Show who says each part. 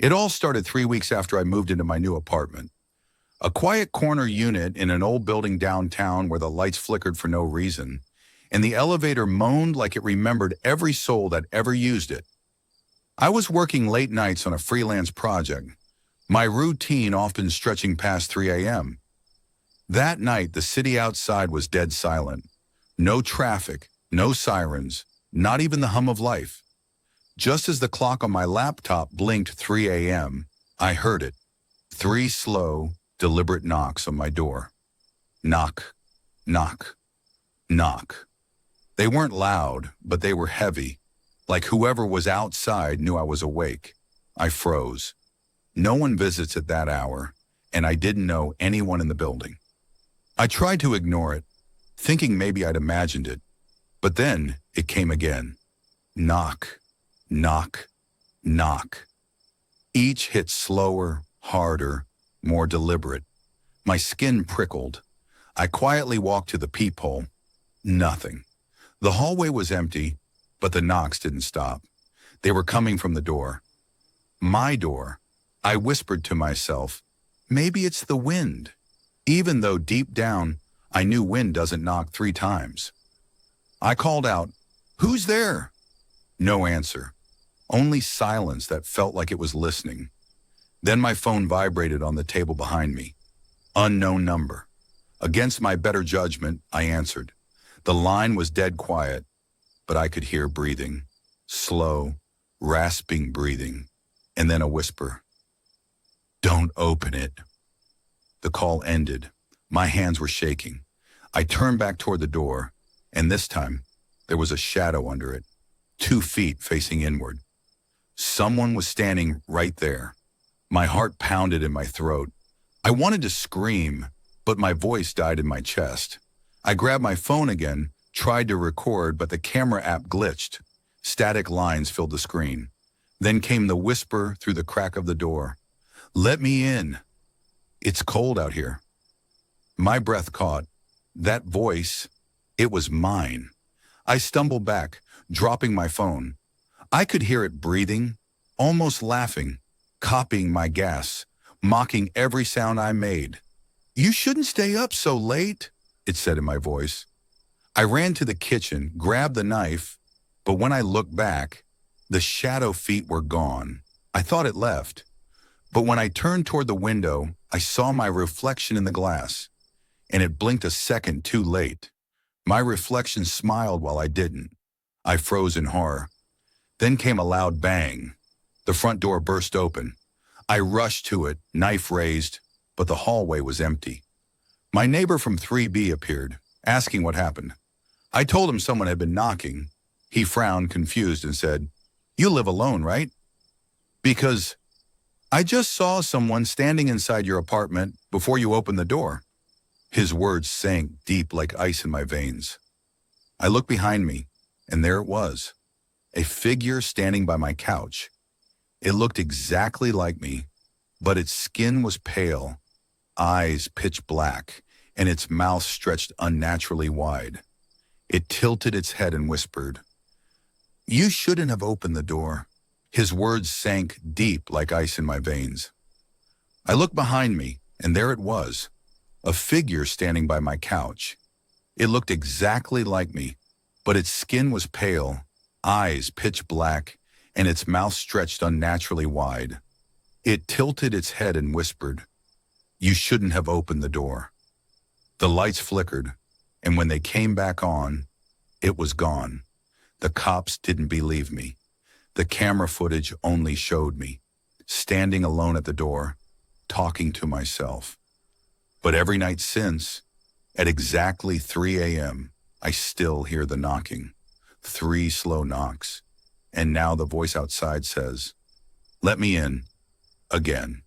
Speaker 1: It all started 3 weeks after I moved into my new apartment. A quiet corner unit in an old building downtown where the lights flickered for no reason, and the elevator moaned like it remembered every soul that ever used it. I was working late nights on a freelance project, my routine often stretching past 3 a.m. That night, the city outside was dead silent. No traffic, no sirens, not even the hum of life. Just as the clock on my laptop blinked 3 a.m., I heard it. 3 slow, deliberate knocks on my door. Knock, knock, knock. They weren't loud, but they were heavy, like whoever was outside knew I was awake. I froze. No one visits at that hour, and I didn't know anyone in the building. I tried to ignore it, thinking maybe I'd imagined it, but then it came again. Knock, knock, knock. Each hit slower, harder, more deliberate. My skin prickled. I quietly walked to the peephole. Nothing. The hallway was empty, but the knocks didn't stop. They were coming from the door. My door. I whispered to myself, maybe it's the wind, even though deep down, I knew wind doesn't knock 3 times. I called out, "Who's there?" No answer, only silence that felt like it was listening. Then my phone vibrated on the table behind me. Unknown number. Against my better judgment, I answered. The line was dead quiet, but I could hear breathing. Slow, rasping breathing, and then a whisper. "Don't open it." The call ended. My hands were shaking. I turned back toward the door, and this time, there was a shadow under it, 2 feet facing inward. Someone was standing right there. My heart pounded in my throat. I wanted to scream, but my voice died in my chest. I grabbed my phone again, tried to record, but the camera app glitched. Static lines filled the screen. Then came the whisper through the crack of the door. "Let me in. It's cold out here." My breath caught. That voice, it was mine. I stumbled back, dropping my phone. I could hear it breathing, almost laughing, copying my gas, mocking every sound I made. "You shouldn't stay up so late," it said in my voice. I ran to the kitchen, grabbed the knife, but when I looked back, the shadow feet were gone. I thought it left. But when I turned toward the window, I saw my reflection in the glass, and it blinked a second too late. My reflection smiled while I didn't. I froze in horror. Then came a loud bang. The front door burst open. I rushed to it, knife raised, but the hallway was empty. My neighbor from 3B appeared, asking what happened. I told him someone had been knocking. He frowned, confused, and said, "You live alone, right?" "Because I just saw someone standing inside your apartment before you opened the door." His words sank deep like ice in my veins. I looked behind me, and there it was, a figure standing by my couch. It looked exactly like me, but its skin was pale, eyes pitch black, and its mouth stretched unnaturally wide. It tilted its head and whispered, "You shouldn't have opened the door." His words sank deep like ice in my veins. I looked behind me, and there it was, a figure standing by my couch. It looked exactly like me, but its skin was pale, eyes pitch black, and its mouth stretched unnaturally wide. It tilted its head and whispered, "You shouldn't have opened the door." The lights flickered, and when they came back on, it was gone. The cops didn't believe me. The camera footage only showed me, standing alone at the door, talking to myself. But every night since, at exactly 3 a.m., I still hear the knocking. 3 slow knocks. And now the voice outside says, "Let me in," again.